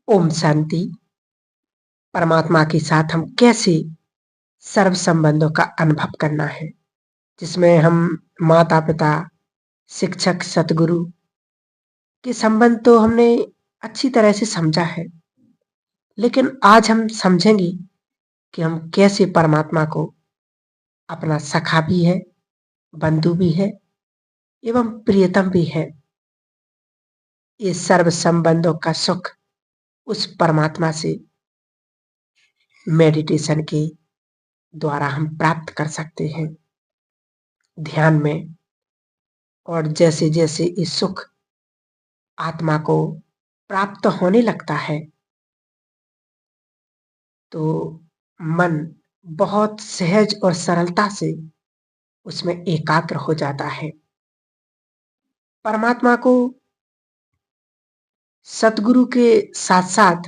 ओम शांति। परमात्मा के साथ हम कैसे सर्व संबंधों का अनुभव करना है, जिसमें हम माता-पिता, शिक्षक, सतगुरु के संबंध तो हमने अच्छी तरह से समझा है, लेकिन आज हम समझेंगे कि हम कैसे परमात्मा को अपना सखा भी है, बंधु भी है एवं प्रियतम भी है। ये सर्व संबंधों का सुख उस परमात्मा से मेडिटेशन के द्वारा हम प्राप्त कर सकते हैं, ध्यान में। और जैसे-जैसे ये सुख आत्मा को प्राप्त होने लगता है, तो मन बहुत सहज और सरलता से उसमें एकाग्र हो जाता है। परमात्मा को सतगुरु के साथ-साथ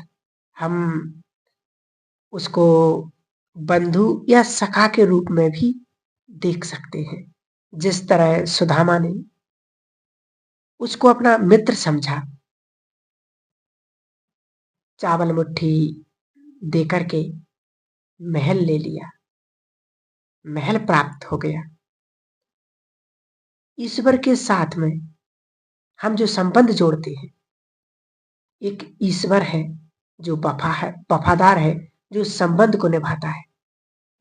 हम उसको बंधु या सखा के रूप में भी देख सकते हैं। जिस तरह सुदामा ने उसको अपना मित्र समझा, चावल मुट्ठी देकर के महल ले लिया, महल प्राप्त हो गया। ईश्वर के साथ में हम जो संबंध जोड़ते हैं, एक ईश्वर है जो वफादार है, जो संबंध को निभाता है।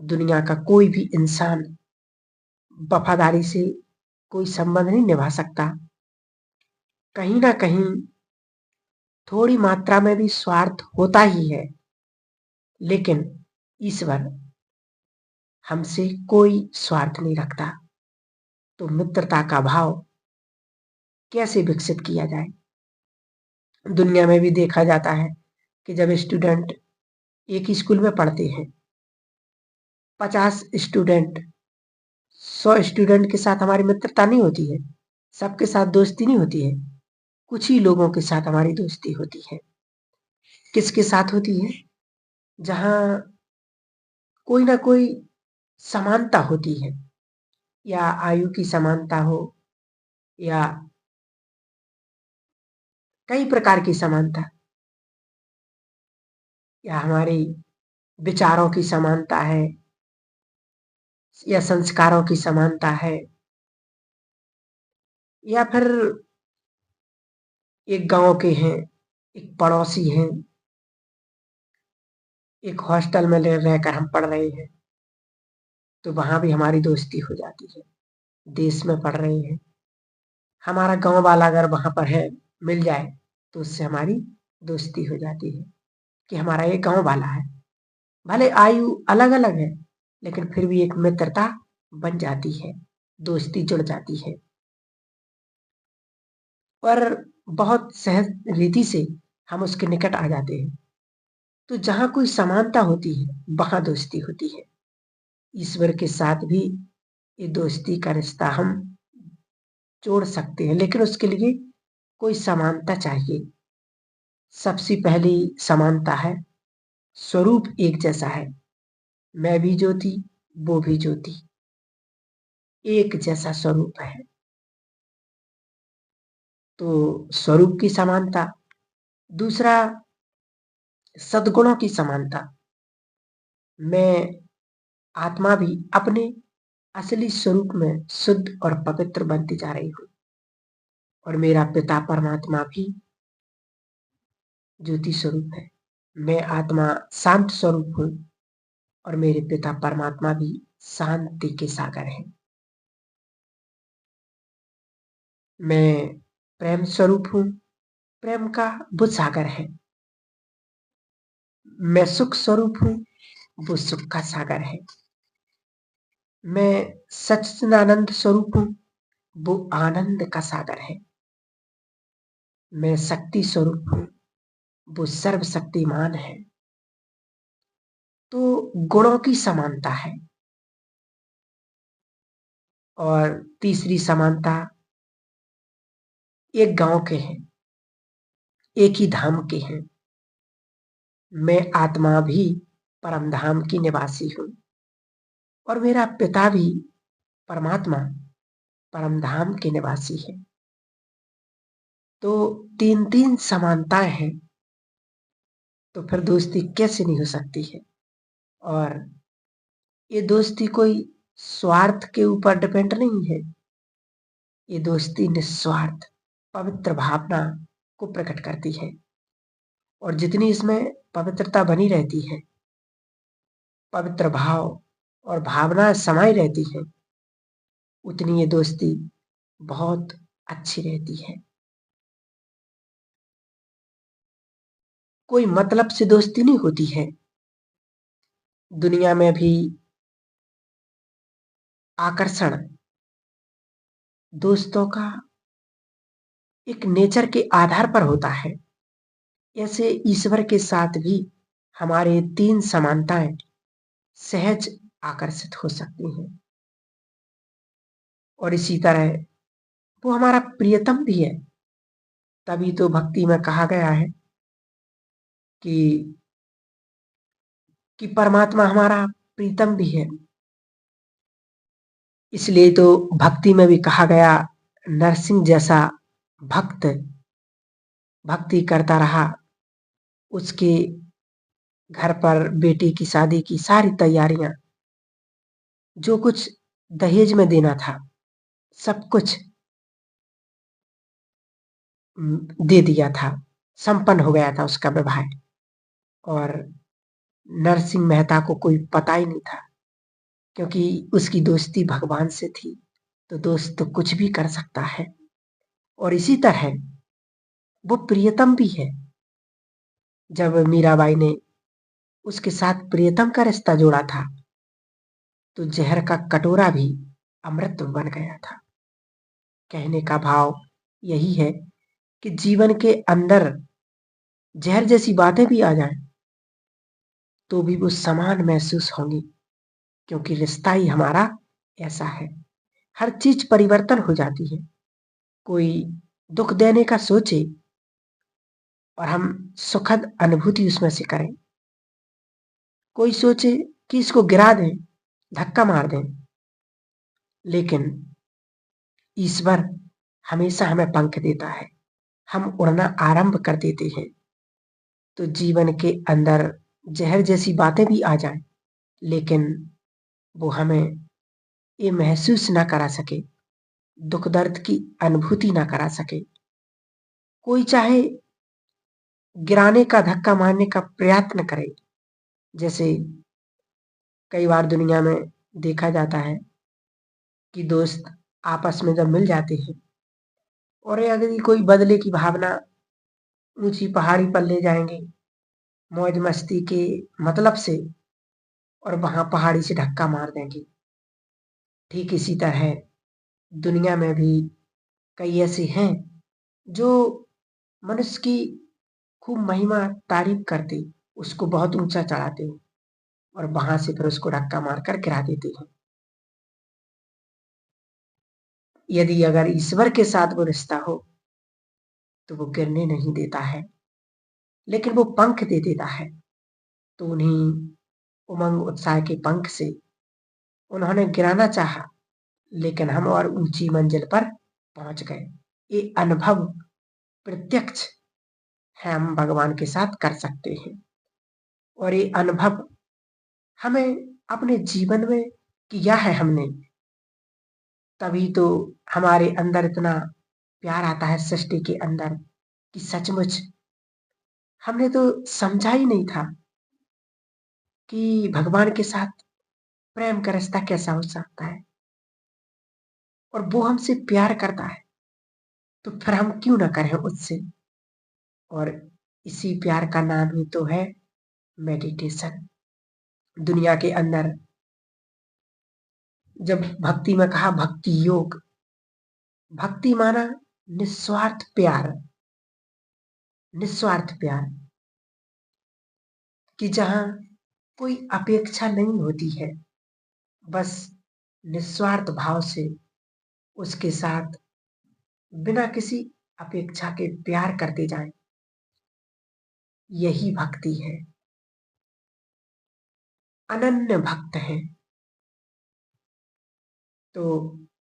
दुनिया का कोई भी इंसान वफादारी से कोई संबंध नहीं निभा सकता। कहीं न कहीं थोड़ी मात्रा में भी स्वार्थ होता ही है, लेकिन ईश्वर हमसे कोई स्वार्थ नहीं रखता। तो मित्रता का भाव कैसे विकसित किया जाए? दुनिया में भी देखा जाता है कि जब स्टूडेंट एक ही स्कूल में पढ़ते हैं, 50 स्टूडेंट 100 स्टूडेंट के साथ हमारी मित्रता नहीं होती है, सबके साथ दोस्ती नहीं होती है, कुछ ही लोगों के साथ हमारी दोस्ती होती है। किसके साथ होती है? जहाँ कोई ना कोई समानता होती है, या आयु की समानता हो, या कई प्रकार की समानता, या हमारी विचारों की समानता है, या संस्कारों की समानता है, या फिर एक गांव के हैं, एक पड़ोसी हैं, एक हॉस्टल में रहकर हम पढ़ रहे हैं, तो वहां भी हमारी दोस्ती हो जाती है। देश में पढ़ रहे हैं, हमारा गांव वाला अगर वहां पर है, मिल जाए, तो उससे हमारी दोस्ती हो जाती है कि हमारा ये गांव वाला है। भले आयु अलग अलग है, लेकिन फिर भी एक मित्रता बन जाती है, दोस्ती जुड़ जाती है। और बहुत सहज रीति से हम उसके निकट आ जाते हैं। तो जहां कोई समानता होती है, वहां दोस्ती होती है। ईश्वर के साथ भी ये दोस्ती का रिश्ता हम जोड़ सकते हैं, लेकिन उसके लिए कोई समानता चाहिए। सबसे पहली समानता है, स्वरूप एक जैसा है। मैं भी ज्योति, वो भी ज्योति, एक जैसा स्वरूप है। तो स्वरूप की समानता। दूसरा, सद्गुणों की समानता। मैं आत्मा भी अपने असली स्वरूप में शुद्ध और पवित्र बनती जा रही हूँ, और मेरा पिता परमात्मा भी ज्योति स्वरूप है। मैं आत्मा शांत स्वरूप हूँ, और मेरे पिता परमात्मा भी शांति के सागर हैं। मैं प्रेम स्वरूप हूँ, प्रेम का वो सागर है। मैं सुख स्वरूप हूँ, वो सुख का सागर है। मैं सच्चिदानंद स्वरूप हूँ, वो आनंद का सागर है। मैं शक्ति स्वरूप हूँ, वो सर्वशक्तिमान है। तो गुणों की समानता है। और तीसरी समानता, एक गांव के हैं, एक ही धाम के हैं। मैं आत्मा भी परम धाम की निवासी हूँ, और मेरा पिता भी परमात्मा परम धाम के निवासी है। तो तीन तीन समानताएं हैं, तो फिर दोस्ती कैसे नहीं हो सकती है। और ये दोस्ती कोई स्वार्थ के ऊपर डिपेंड नहीं है। ये दोस्ती निस्वार्थ पवित्र भावना को प्रकट करती है। और जितनी इसमें पवित्रता बनी रहती है, पवित्र भाव और भावनाएं समाई रहती है, उतनी ये दोस्ती बहुत अच्छी रहती है। कोई मतलब से दोस्ती नहीं होती है। दुनिया में भी आकर्षण दोस्तों का एक नेचर के आधार पर होता है। ऐसे ईश्वर के साथ भी हमारे तीन समानताएं सहज आकर्षित हो सकती हैं। और इसी तरह वो हमारा प्रियतम भी है। तभी तो भक्ति में कहा गया है कि परमात्मा हमारा प्रीतम भी है। इसलिए तो भक्ति में भी कहा गया, नरसिंह जैसा भक्त भक्ति करता रहा, उसके घर पर बेटी की शादी की सारी तैयारियां, जो कुछ दहेज में देना था, सब कुछ दे दिया था, संपन्न हो गया था उसका विवाह। और नरसिंह मेहता को कोई पता ही नहीं था, क्योंकि उसकी दोस्ती भगवान से थी। तो दोस्त तो कुछ भी कर सकता है। और इसी तरह वो प्रियतम भी है। जब मीराबाई ने उसके साथ प्रियतम का रिश्ता जोड़ा था, तो जहर का कटोरा भी अमृत बन गया था। कहने का भाव यही है कि जीवन के अंदर जहर जैसी बातें भी आ जाएं, तो भी वो समान महसूस होंगी, क्योंकि रिश्ता ही हमारा ऐसा है। हर चीज परिवर्तन हो जाती है। कोई दुख देने का सोचे और हम सुखद अनुभूति उसमें से करें। कोई सोचे कि इसको गिरा दें, धक्का मार दें, लेकिन ईश्वर हमेशा हमें पंख देता है। हम उड़ना आरंभ कर देते हैं। तो जीवन के अंदर जहर जैसी बातें भी आ जाएं, लेकिन वो हमें ये महसूस ना करा सके, दुख दर्द की अनुभूति ना करा सके। कोई चाहे गिराने का, धक्का मारने का प्रयत्न करे। जैसे कई बार दुनिया में देखा जाता है कि दोस्त आपस में जब मिल जाते हैं और ये अगर कोई बदले की भावना ऊंची पहाड़ी पर ले जाएंगे मौज मस्ती के मतलब से, और वहां पहाड़ी से धक्का मार देंगे। ठीक इसी तरह दुनिया में भी कई ऐसे हैं जो मनुष्य की खूब महिमा तारीफ करते, उसको बहुत ऊंचा चढ़ाते हैं, और वहां से फिर उसको धक्का मारकर गिरा देते हैं। यदि अगर ईश्वर के साथ वो रिश्ता हो, तो वो गिरने नहीं देता है, लेकिन वो पंख दे देता है। तो उन्हीं उमंग उत्साह के पंख से उन्होंने गिराना चाहा, लेकिन हम और ऊंची मंजिल पर पहुंच गए। ये अनुभव प्रत्यक्ष है, हम भगवान के साथ कर सकते हैं। और ये अनुभव हमें अपने जीवन में किया है हमने, तभी तो हमारे अंदर इतना प्यार आता है सृष्टि के अंदर, कि सचमुच हमने तो समझा ही नहीं था कि भगवान के साथ प्रेम का रिश्ता कैसा हो सकता है। और वो हमसे प्यार करता है, तो फिर हम क्यों ना करें उससे। और इसी प्यार का नाम ही तो है मेडिटेशन। दुनिया के अंदर जब भक्ति में कहा भक्ति योग, भक्ति माना निस्वार्थ प्यार। निस्वार्थ प्यार कि जहां कोई अपेक्षा नहीं होती है, बस निस्वार्थ भाव से उसके साथ बिना किसी अपेक्षा के प्यार करते जाएं, यही भक्ति है। अनन्य भक्त है। तो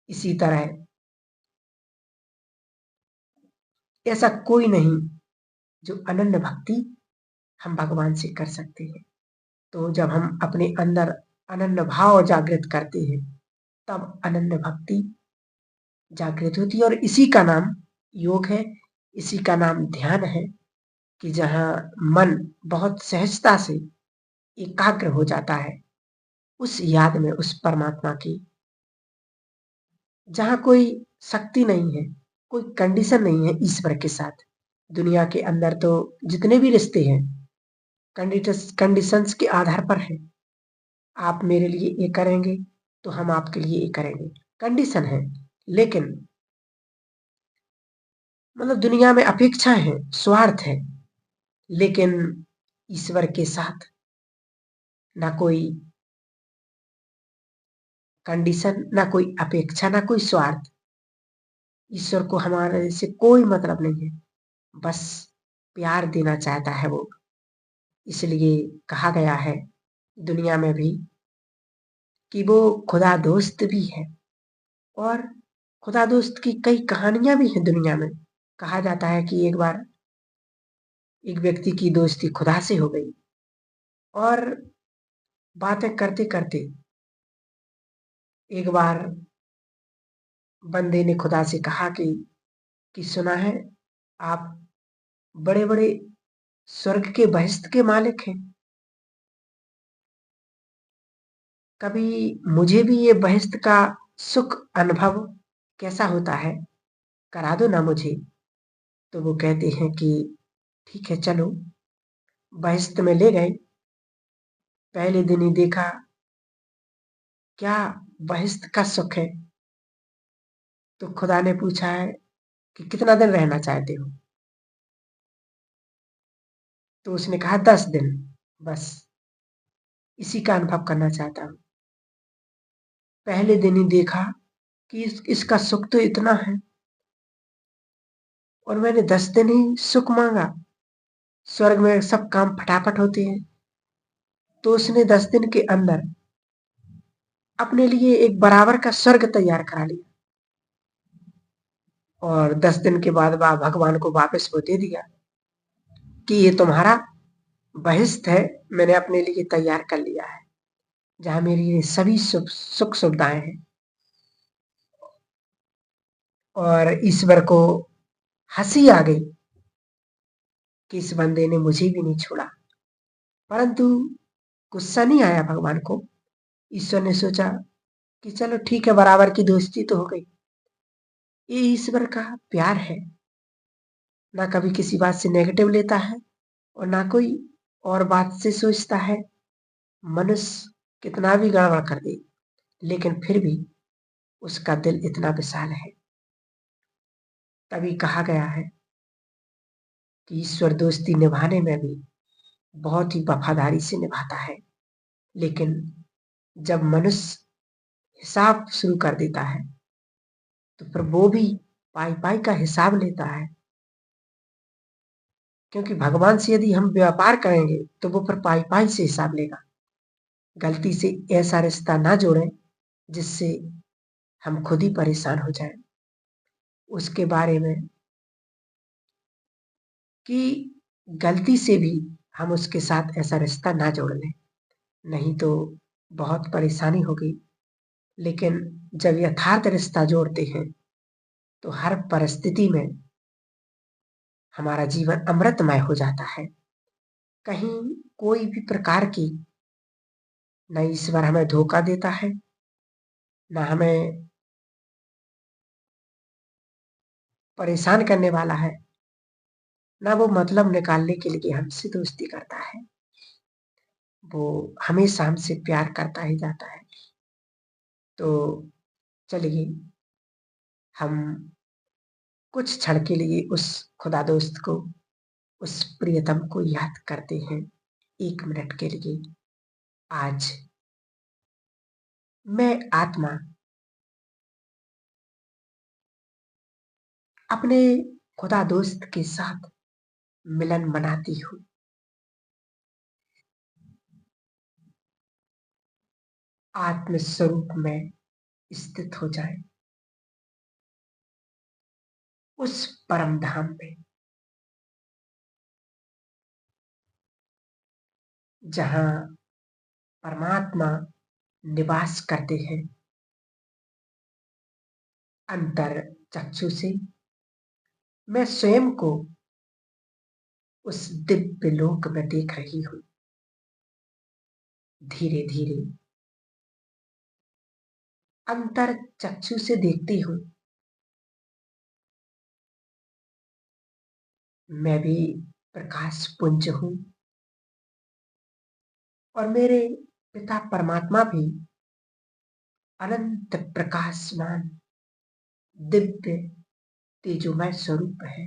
इसी तरह ऐसा कोई नहीं जो अनन्य भक्ति हम भगवान से कर सकते हैं। तो जब हम अपने अंदर अनन्य भाव जागृत करते हैं, तब अनन्य भक्ति जागृत होती है, और इसी का नाम योग है, इसी का नाम ध्यान है, कि जहाँ मन बहुत सहजता से एकाग्र हो जाता है उस याद में, उस परमात्मा की, जहाँ कोई शक्ति नहीं है, कोई कंडीशन नहीं है ईश्वर के साथ। दुनिया के अंदर तो जितने भी रिश्ते हैं कंडीशंस के आधार पर है। आप मेरे लिए ये करेंगे तो हम आपके लिए ये करेंगे, कंडीशन है। लेकिन मतलब दुनिया में अपेक्षा है, स्वार्थ है, लेकिन ईश्वर के साथ ना कोई कंडीशन, ना कोई अपेक्षा, ना कोई स्वार्थ। ईश्वर को हमारे से कोई मतलब नहीं है, बस प्यार देना चाहता है वो। इसलिए कहा गया है दुनिया में भी कि वो खुदा दोस्त भी है, और खुदा दोस्त की कई कहानियां भी हैं दुनिया में। कहा जाता है कि एक बार एक व्यक्ति की दोस्ती खुदा से हो गई, और बातें करते करते एक बार बंदे ने खुदा से कहा कि सुना है आप बड़े बड़े स्वर्ग के बहिश्त के मालिक हैं, कभी मुझे भी ये बहिश्त का सुख अनुभव कैसा होता है करा दो ना मुझे। तो वो कहते हैं कि ठीक है चलो। बहिश्त में ले गए। पहले दिन ही देखा क्या बहिश्त का सुख है। तो खुदा ने पूछा है कि कितना दिन रहना चाहते हो। तो उसने कहा 10 दिन, बस इसी का अनुभव करना चाहता हूँ। पहले दिन ही देखा कि इसका सुख तो इतना है, और मैंने 10 दिन ही सुख मांगा। स्वर्ग में सब काम फटाफट होते हैं। तो उसने 10 दिन के अंदर अपने लिए एक बराबर का स्वर्ग तैयार करा लिया, और 10 दिन के बाद वह भगवान को वापस वो दे दिया कि ये तुम्हारा बहिश्त है, मैंने अपने लिए तैयार कर लिया है, जहां मेरी सभी सुख सुविधाएं हैं। और ईश्वर को हंसी आ गई कि इस बंदे ने मुझे भी नहीं छोड़ा। परंतु गुस्सा नहीं आया भगवान को। ईश्वर ने सोचा कि चलो ठीक है, बराबर की दोस्ती तो हो गई। ये ईश्वर का प्यार है, ना कभी किसी बात से नेगेटिव लेता है, और ना कोई और बात से सोचता है। मनुष्य कितना भी गड़बड़ कर दे, लेकिन फिर भी उसका दिल इतना विशाल है। तभी कहा गया है कि ईश्वर दोस्ती निभाने में भी बहुत ही वफादारी से निभाता है। लेकिन जब मनुष्य हिसाब शुरू कर देता है, तो फिर वो भी पाई पाई का हिसाब लेता है। क्योंकि भगवान से यदि हम व्यापार करेंगे तो वो फिर पाई पाई से हिसाब लेगा। गलती से ऐसा रिश्ता ना जोड़ें जिससे हम खुद ही परेशान हो जाएं। उसके बारे में कि गलती से भी हम उसके साथ ऐसा रिश्ता ना जोड़ लें, नहीं तो बहुत परेशानी होगी। लेकिन जब यथार्थ रिश्ता जोड़ते हैं तो हर परिस्थिति में हमारा जीवन अमृतमय हो जाता है। कहीं कोई भी प्रकार की न ईश्वर हमें धोखा देता है, न हमें परेशान करने वाला है, ना वो मतलब निकालने के लिए हमसे दोस्ती करता है। वो हमेशा हमसे प्यार करता ही जाता है। तो चलिए हम कुछ क्षण के लिए उस खुदा दोस्त को, उस प्रियतम को याद करते हैं 1 मिनट के लिए। आज मैं आत्मा अपने खुदा दोस्त के साथ मिलन मनाती हूँ। आत्म स्वरूप में स्थित हो जाए उस परम धाम में। जहां परमात्मा निवास करते हैं, अंतर चक्षु से मैं स्वयं को उस दिव्य लोक में देख रही हूं। धीरे धीरे अंतर चक्षु से देखती हूं, मैं भी प्रकाश पुंज हूं और मेरे पिता परमात्मा भी अनंत प्रकाशमान दिव्य तेजोमय स्वरूप है।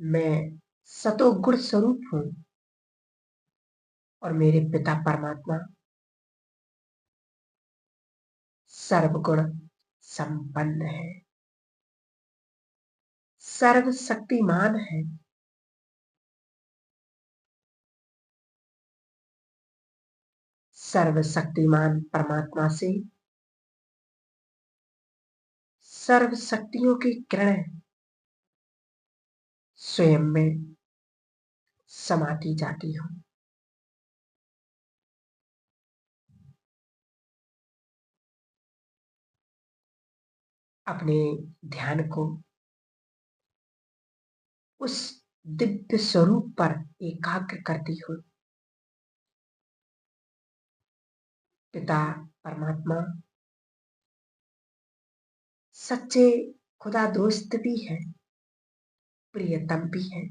मैं सतोगुण स्वरूप हूं और मेरे पिता परमात्मा सर्वगुण संपन्न है, सर्वशक्तिमान है। सर्वशक्तिमान परमात्मा से सर्व शक्तियों की किरणें स्वयं में समाती जाती हूं। अपने ध्यान को उस दिव्य स्वरूप पर एकाग्र करती हूं। पिता परमात्मा सच्चे खुदा दोस्त भी है, प्रियतम भी है।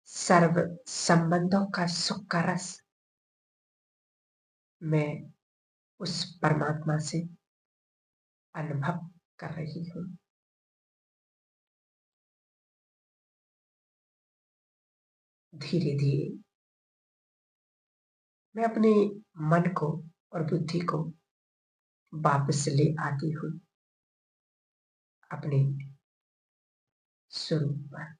सर्व संबंधों का सुख का रस मैं उस परमात्मा से अनुभव कर रही हूं। धीरे धीरे मैं अपने मन को और बुद्धि को वापस ले आती हूं अपने स्वरूप पर।